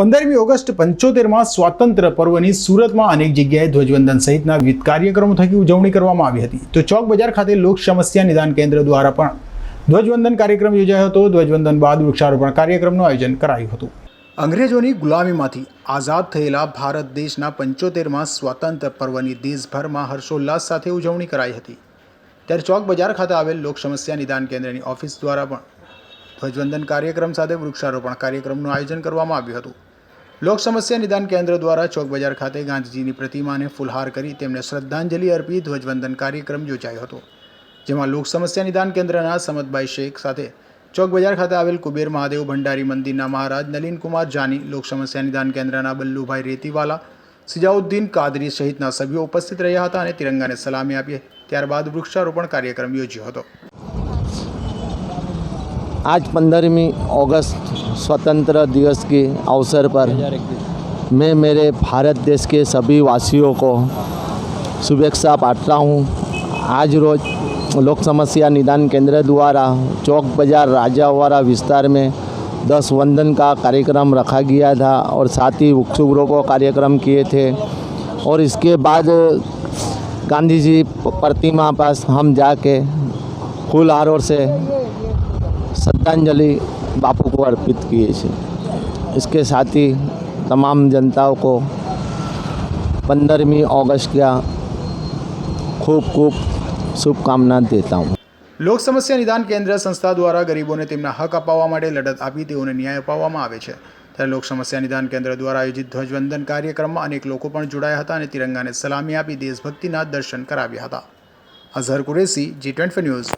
15મી August 75માં સ્વાતંત્ર્ય પર્વની સુરતમાં અનેક જગ્યાએ ધ્વજવંદન સહિતના વિવિધ કાર્યક્રમો થકી ઉજવણી કરવામાં આવી હતી. તો ચોક બજાર ખાતે લોક સમસ્યા નિદાન કેન્દ્ર દ્વારા પણ ધ્વજવંદન કાર્યક્રમ યોજાયો હતો. ધ્વજવંદન બાદ વૃક્ષારોપણ કાર્યક્રમનું આયોજન કરાયું હતું. અંગ્રેજોની ગુલામીમાંથી આઝાદ થયેલા ભારત દેશના 75માં સ્વાતંત્ર્ય પર્વની દેશભરમાં હર્ષોલ્લાસ સાથે ઉજવણી કરાઈ હતી. ત્યારે ચોક બજાર ખાતે આવેલ લોક સમસ્યા નિદાન કેન્દ્રની ઓફિસ દ્વારા પણ ધ્વજવંદન કાર્યક્રમ સાથે વૃક્ષારોપણ કાર્યક્રમનું આયોજન કરવામાં આવ્યું હતું. લોક સમસ્યા નિદાન કેન્દ્ર દ્વારા ચોક બજાર ખાતે ગાંધીજીની પ્રતિમાને ફૂલહાર કરી તેમને શ્રદ્ધાંજલિ અર્પી ધ્વજવંદન કાર્યક્રમ યોજાયો હતો. જેમાં લોક સમસ્યા નિદાન કેન્દ્રના સમતભાઈ શેખ સાથે ચોક બજાર ખાતે આવેલ કુબેર મહાદેવ ભંડારી મંદિરના મહારાજ નલિન કુમાર જાની, લોક સમસ્યા નિદાન કેન્દ્રના બલ્લુભાઈ રેતીવાલા, સિજાઉદ્દીન કાદરી સહિતના સભ્યો ઉપસ્થિત રહ્યા હતા અને તિરંગાને સલામી આપી. ત્યારબાદ વૃક્ષારોપણ કાર્યક્રમ યોજ્યો હતો. आज 15वीं अगस्त स्वतंत्र दिवस के अवसर पर मैं मेरे भारत देश के सभी वासियों को शुभेच्छा पाता हूँ. आज रोज लोक समस्या निदान केंद्र द्वारा चौक बाज़ार राजावाड़ा विस्तार में 10 वंदन का कार्यक्रम रखा गया था और साथ ही वृक्षारोपण कार्यक्रम किए थे. और इसके बाद गांधी जी प्रतिमा पास हम जाके फूलहारों से श्रद्धांजलि बापू को अर्पित किए थे. इसके साथ ही तमाम जनताओं को 15वीं अगस्त का खूब खूब शुभकामना देता हूँ. લોક સમસ્યા નિદાન કેન્દ્ર સંસ્થા દ્વારા ગરીબોને તેમના હક અપાવવા માટે લડત આપી તેઓને ન્યાય અપાવવામાં આવે છે. ત્યારે લોક સમસ્યા નિદાન કેન્દ્ર દ્વારા આયોજિત ધ્વજવંદન કાર્યક્રમમાં અનેક લોકો પણ જોડાયા હતા અને તિરંગાને સલામી આપી દેશભક્તિના દર્શન કરાવ્યા હતા. Azhar Qureshi, G24 news.